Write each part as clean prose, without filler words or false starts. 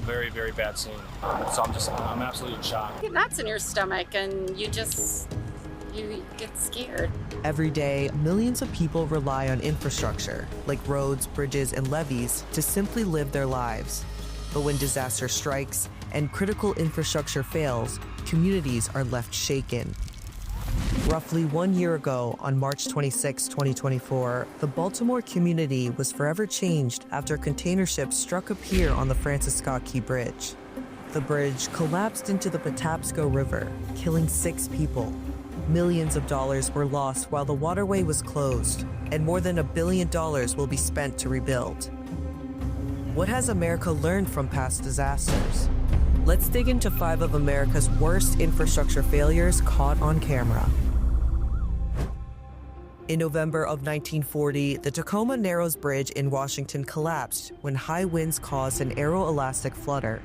Very, very bad scene. So I'm absolutely in shock. You get knots in your stomach and you get scared. Every day, millions of people rely on infrastructure, like roads, bridges, and levees, to simply live their lives. But when disaster strikes and critical infrastructure fails, communities are left shaken. Roughly 1 year ago, on March 26, 2024, the Baltimore community was forever changed after a container ship struck a pier on the Francis Scott Key Bridge. The bridge collapsed into the Patapsco River, killing 6 people. Millions of dollars were lost while the waterway was closed, and more than $1 billion will be spent to rebuild. What has America learned from past disasters? Let's dig into 5 of America's worst infrastructure failures caught on camera. In November of 1940, the Tacoma Narrows Bridge in Washington collapsed when high winds caused an aeroelastic flutter.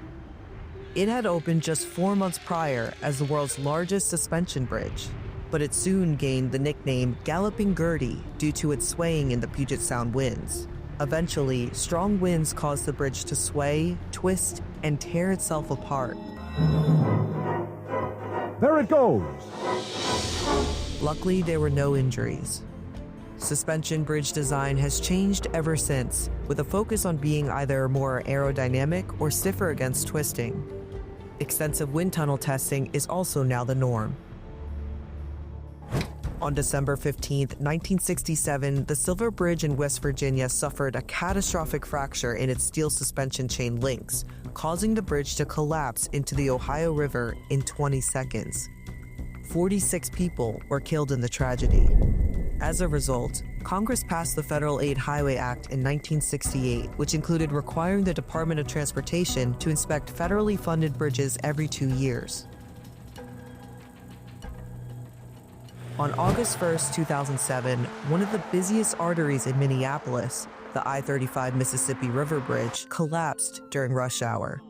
It had opened just 4 months prior as the world's largest suspension bridge, but it soon gained the nickname Galloping Gertie due to its swaying in the Puget Sound winds. Eventually, strong winds caused the bridge to sway, twist, and tear itself apart. There it goes! Luckily, there were no injuries. Suspension bridge design has changed ever since, with a focus on being either more aerodynamic or stiffer against twisting. Extensive wind tunnel testing is also now the norm. On December 15, 1967, the Silver Bridge in West Virginia suffered a catastrophic fracture in its steel suspension chain links, causing the bridge to collapse into the Ohio River in 20 seconds. 46 people were killed in the tragedy. As a result, Congress passed the Federal Aid Highway Act in 1968, which included requiring the Department of Transportation to inspect federally funded bridges every 2 years. On August 1, 2007, one of the busiest arteries in Minneapolis, the I-35 Mississippi River Bridge, collapsed during rush hour.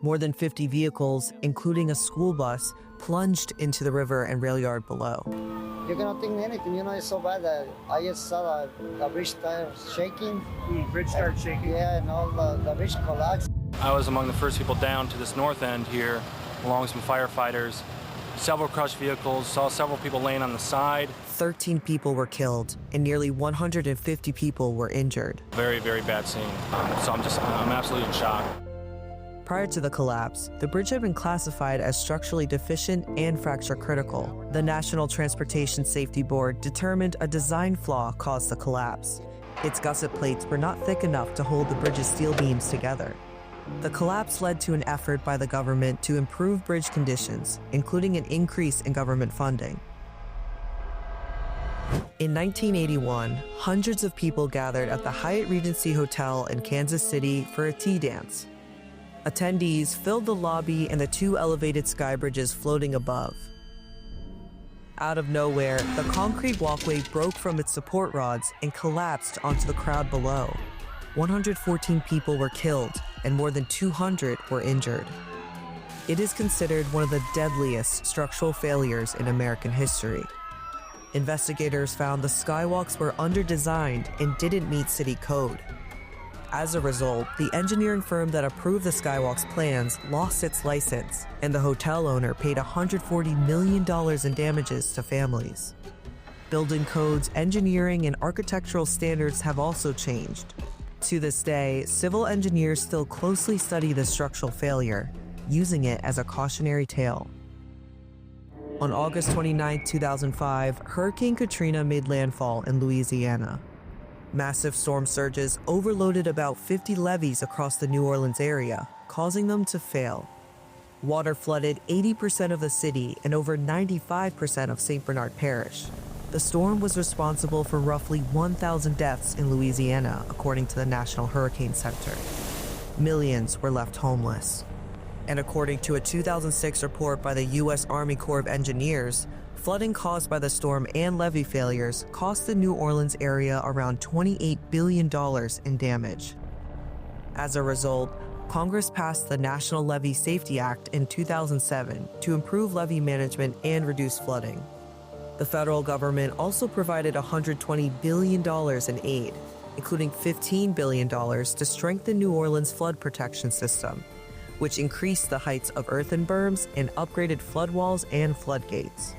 More than 50 vehicles, including a school bus, plunged into the river and rail yard below. You cannot think anything, it's so bad that I just saw the bridge start shaking. The bridge started shaking? Yeah, and all the bridge collapsed. I was among the first people down to this north end here, along with some firefighters. Several crushed vehicles, saw several people laying on the side. 13 people were killed, and nearly 150 people were injured. Very, very bad scene. So I'm absolutely in shock. Prior to the collapse, the bridge had been classified as structurally deficient and fracture critical. The National Transportation Safety Board determined a design flaw caused the collapse. Its gusset plates were not thick enough to hold the bridge's steel beams together. The collapse led to an effort by the government to improve bridge conditions, including an increase in government funding. In 1981, hundreds of people gathered at the Hyatt Regency Hotel in Kansas City for a tea dance. Attendees filled the lobby and the 2 elevated sky bridges floating above. Out of nowhere, the concrete walkway broke from its support rods and collapsed onto the crowd below. 114 people were killed, and more than 200 were injured. It is considered one of the deadliest structural failures in American history. Investigators found the skywalks were under-designed and didn't meet city code. As a result, the engineering firm that approved the skywalk's plans lost its license, and the hotel owner paid $140 million in damages to families. Building codes, engineering, and architectural standards have also changed. To this day, civil engineers still closely study the structural failure, using it as a cautionary tale. On August 29, 2005, Hurricane Katrina made landfall in Louisiana. Massive storm surges overloaded about 50 levees across the New Orleans area, causing them to fail. Water flooded 80% of the city and over 95% of St. Bernard Parish. The storm was responsible for roughly 1,000 deaths in Louisiana, according to the National Hurricane Center. Millions were left homeless. And according to a 2006 report by the U.S. Army Corps of Engineers, flooding caused by the storm and levee failures cost the New Orleans area around $28 billion in damage. As a result, Congress passed the National Levee Safety Act in 2007 to improve levee management and reduce flooding. The federal government also provided $120 billion in aid, including $15 billion to strengthen New Orleans' flood protection system. which increased the heights of earthen berms and upgraded flood walls and floodgates.